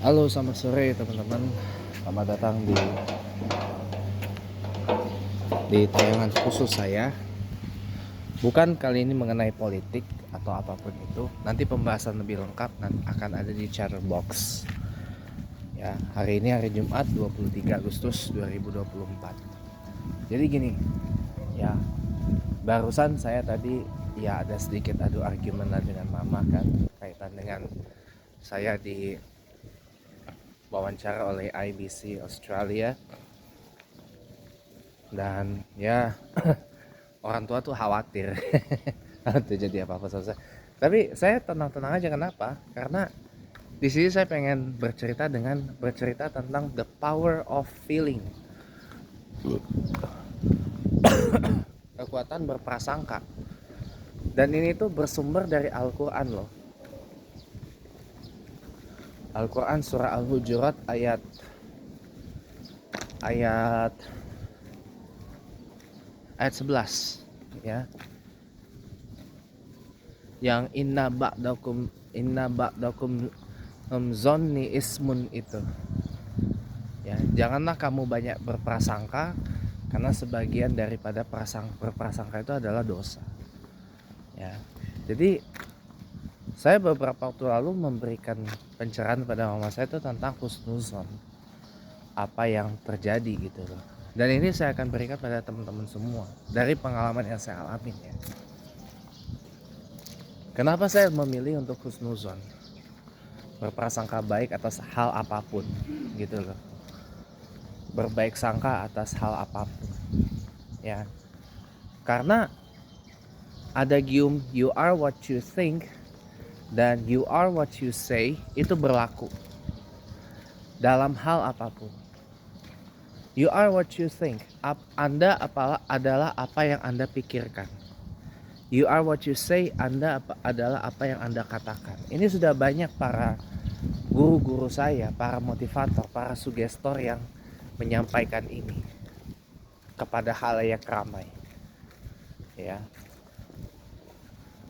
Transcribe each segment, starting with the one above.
Halo, selamat sore teman-teman. Selamat datang di tayangan khusus saya. Bukan kali ini mengenai politik atau apapun itu. Nanti pembahasan lebih lengkap akan ada di Chatterbox. Ya, hari ini hari Jumat 23 Agustus 2024. Jadi gini, ya, barusan saya tadi ya ada sedikit adu argumen lah dengan mama kan kaitan dengan saya di wawancara oleh IBC Australia. Dan ya orang tua tuh khawatir terjadi apa-apa sama saya. Tapi saya tenang-tenang aja. Kenapa? Karena di sini saya pengen bercerita tentang the power of feeling, kekuatan berprasangka. Dan ini tuh bersumber dari Al-Quran loh. Al-Quran surah Al-Hujurat ayat ayat 11 ya, yang inna ba'dakum zonni ismun itu ya. Janganlah kamu banyak berprasangka, karena sebagian daripada berprasangka itu adalah dosa ya. Jadi saya beberapa waktu lalu memberikan pencerahan pada mama saya itu tentang husnuzon, apa yang terjadi gitu loh. Dan ini saya akan berikan pada teman-teman semua dari pengalaman yang saya alami ya. Kenapa saya memilih untuk husnuzon, berprasangka baik atas hal apapun gitu loh, berbaik sangka atas hal apapun ya. Karena ada gium you are what you think dan you are what you say, itu berlaku dalam hal apapun. You are what you think, Anda adalah apa yang Anda pikirkan. You are what you say, Anda adalah apa yang Anda katakan. Ini sudah banyak para guru-guru saya, para motivator, para sugestor yang menyampaikan ini kepada halayak ramai ya.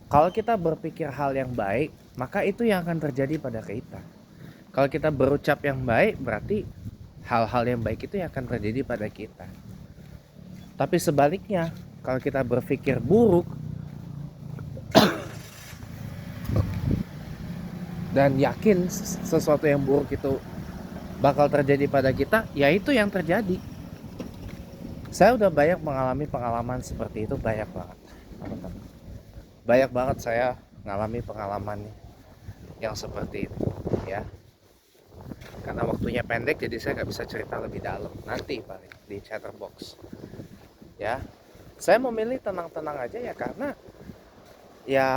Kalau kita berpikir hal yang baik, maka itu yang akan terjadi pada kita. Kalau kita berucap yang baik, berarti hal-hal yang baik itu yang akan terjadi pada kita. Tapi sebaliknya, kalau kita berpikir buruk dan yakin sesuatu yang buruk itu bakal terjadi pada kita, ya itu yang terjadi. Saya udah banyak mengalami pengalaman seperti itu, banyak banget teman-teman. Banyak banget saya mengalami pengalaman yang seperti itu ya. Karena waktunya pendek, jadi saya nggak bisa cerita lebih dalam. Nanti paling di Chatterbox ya. Saya memilih tenang-tenang aja ya, karena ya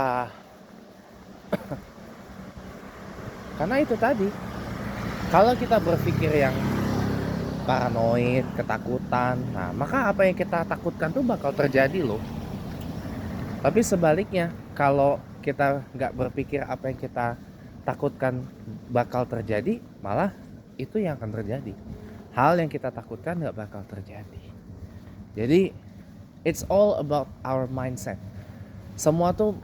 karena itu tadi, kalau kita berpikir yang paranoid, ketakutan, nah maka apa yang kita takutkan tuh bakal terjadi loh. Tapi sebaliknya, kalau kita nggak berpikir apa yang kita takutkan bakal terjadi, malah itu yang akan terjadi. Hal yang kita takutkan nggak bakal terjadi. Jadi it's all about our mindset. Semua tuh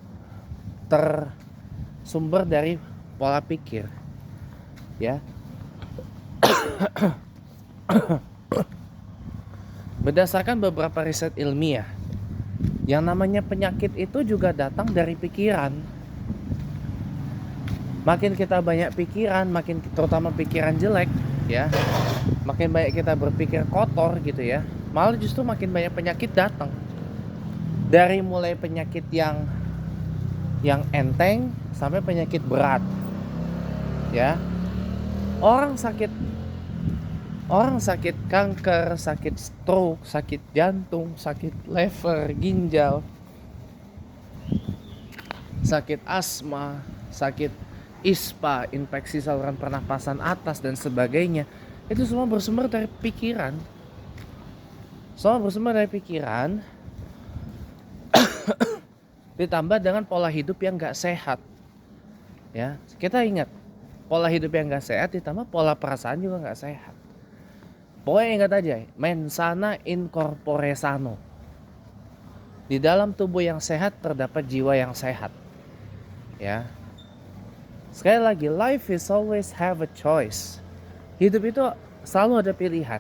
tersumber dari pola pikir ya. Berdasarkan beberapa riset ilmiah, yang namanya penyakit itu juga datang dari pikiran. Makin kita banyak pikiran, makin terutama pikiran jelek ya, makin banyak kita berpikir kotor gitu ya, malah justru makin banyak penyakit datang. Dari mulai penyakit yang enteng sampai penyakit berat ya. Orang sakit kanker, sakit stroke, sakit jantung, sakit lever, ginjal, sakit asma, sakit ISPA, infeksi saluran pernapasan atas dan sebagainya, itu semua bersumber dari pikiran. Ditambah dengan pola hidup yang gak sehat ya. Kita ingat, pola hidup yang gak sehat ditambah pola perasaan juga gak sehat. Pokoknya ingat aja, mensana in corpore sano. Di dalam tubuh yang sehat terdapat jiwa yang sehat ya. Sekali lagi, life is always have a choice. Hidup itu selalu ada pilihan.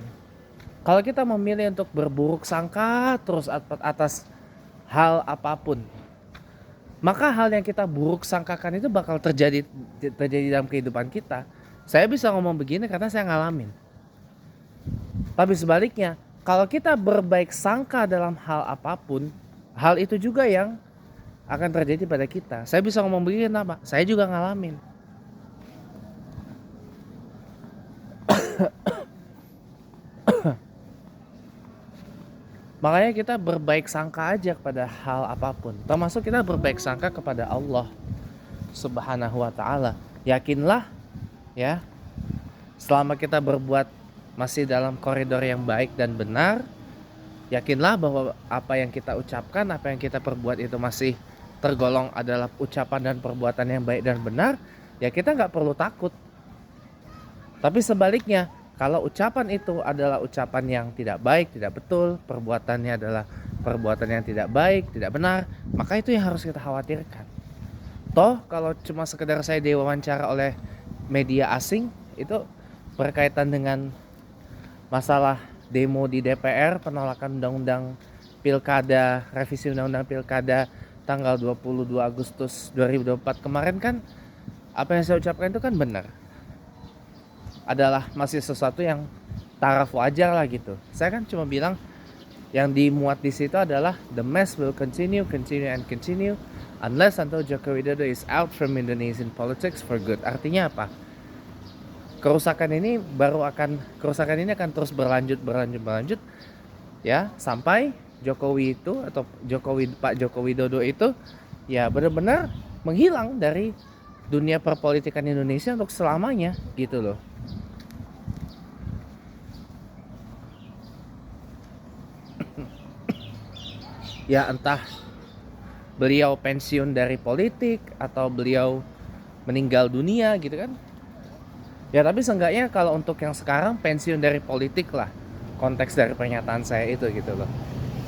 Kalau kita memilih untuk berburuk sangka terus atas hal apapun, maka hal yang kita buruk sangkakan itu bakal terjadi dalam kehidupan kita. Saya bisa ngomong begini karena saya ngalamin. Tapi sebaliknya, kalau kita berbaik sangka dalam hal apapun, hal itu juga yang akan terjadi pada kita. Saya bisa ngomong begini kenapa? Saya juga ngalamin. Makanya kita berbaik sangka aja kepada hal apapun. Termasuk kita berbaik sangka kepada Allah Subhanahu wa ta'ala. Yakinlah ya, selama kita berbuat masih dalam koridor yang baik dan benar, yakinlah bahwa apa yang kita ucapkan, apa yang kita perbuat itu masih tergolong adalah ucapan dan perbuatan yang baik dan benar. Ya kita gak perlu takut. Tapi sebaliknya, kalau ucapan itu adalah ucapan yang tidak baik, tidak betul, perbuatannya adalah perbuatan yang tidak baik, tidak benar, maka itu yang harus kita khawatirkan. Toh kalau cuma sekedar saya diwawancara oleh media asing, itu berkaitan dengan masalah demo di DPR, penolakan undang-undang pilkada, revisi undang-undang pilkada tanggal 22 Agustus 2024 kemarin kan, apa yang saya ucapkan itu kan benar. Adalah masih sesuatu yang taraf wajar lah gitu. Saya kan cuma bilang yang dimuat di situ adalah the mess will continue unless until Joko Widodo is out from Indonesian politics for good. Artinya apa? Kerusakan ini akan terus berlanjut ya sampai Jokowi itu atau Pak Joko Widodo itu ya benar-benar menghilang dari dunia perpolitikan Indonesia untuk selamanya gitu loh. Ya entah beliau pensiun dari politik atau beliau meninggal dunia gitu kan. Ya tapi seenggaknya kalau untuk yang sekarang pensiun dari politik lah, konteks dari pernyataan saya itu gitu loh.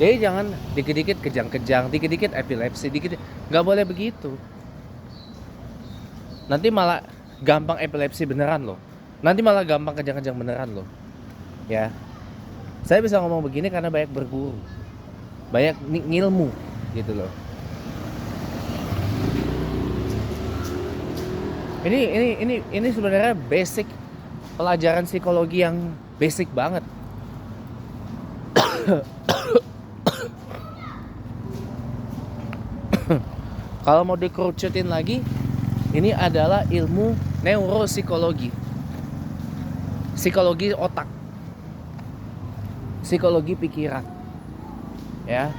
Jadi jangan dikit-dikit kejang-kejang, dikit-dikit epilepsi, dikit-dikit, gak boleh begitu. Nanti malah gampang epilepsi beneran loh. Nanti malah gampang kejang-kejang beneran loh. Ya, saya bisa ngomong begini karena banyak berguru, banyak ngilmu gitu loh. Ini sebenarnya basic pelajaran psikologi yang basic banget. Kalau mau dikerucutin lagi, ini adalah ilmu neuropsikologi, psikologi otak, psikologi pikiran, ya.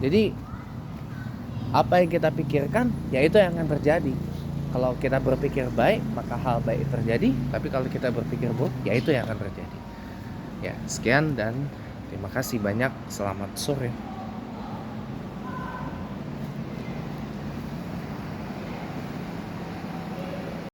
Jadi apa yang kita pikirkan, ya itu yang akan terjadi. Kalau kita berpikir baik, maka hal baik terjadi. Tapi kalau kita berpikir buruk, ya itu yang akan terjadi. Ya, sekian dan terima kasih banyak. Selamat sore.